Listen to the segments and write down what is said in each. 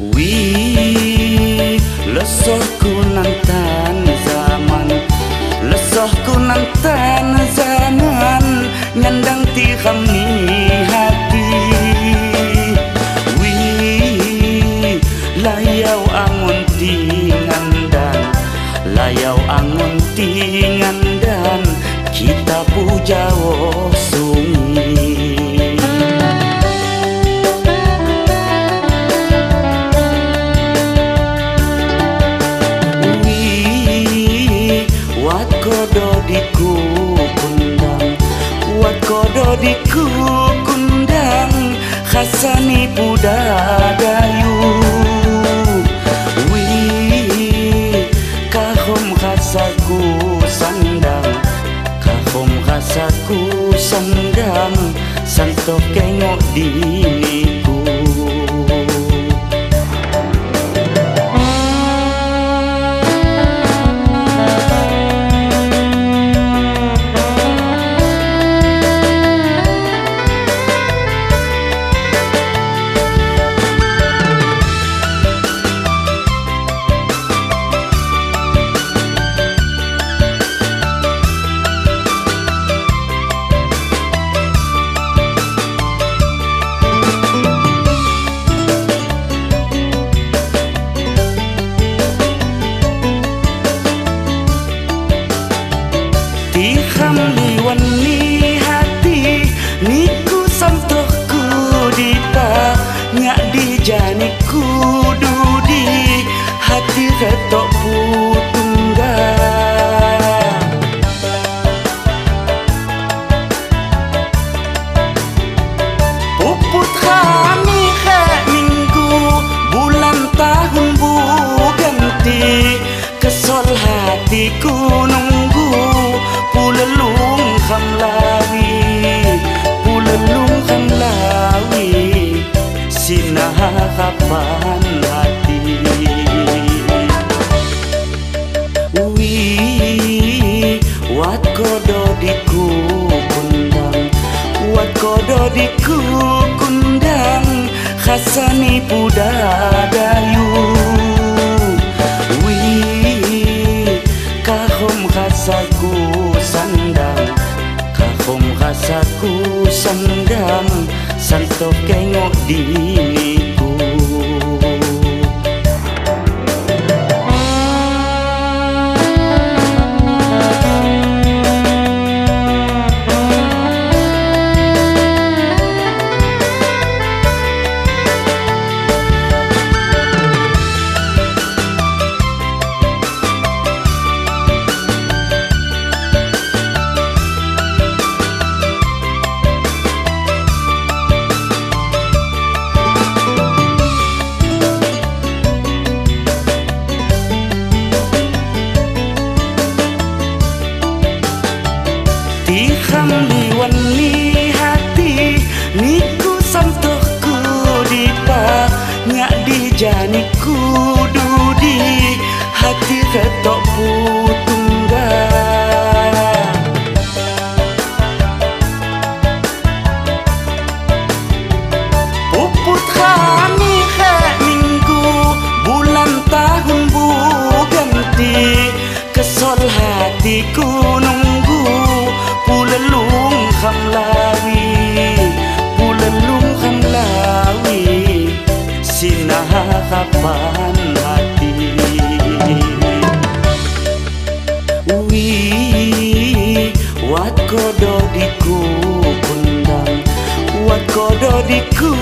Wih, lesohku nantan zaman, lesohku nantan zaman, nyandang tiram ni hati. Wih, layau angon tingandan, layau angon tingandan, kita pujawo sungi. Kodo diku kundang, wat kodo diku kundang, khasani budadayu. Wih, kahom khasaku sandang, kahom khasaku sandang, santok kengok diniku. Tiham liwan ni hati, niku santohku dipa, nyak dijaniku dudi, hati retok putunggal. Puput kami kek minggu, bulan tahun ganti, kesol hatiku nunggu. Pulelung kamlawi, pulelung kamlawi, sinah kapan hati. Wih, wat kodo diku kundang, wat kodo diku kundang, khasani budadayu. Wih, kahom khasaku sandang, kahom khasaku sandang, santok kengok diniku. Tiham liwan ni hati, niku santohku dipa, nyak dijaniku dudi, hati ketok putunggal. Puput kami kek minggu, bulan tahun ganti, kesol hatiku nunggu. Pulelung kamlawi, pulelung kamlawi, sinah kapan hati. Wih, wat kodo diku kundang, wat kodo diku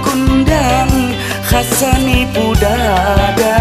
kundang, khasani budadayu.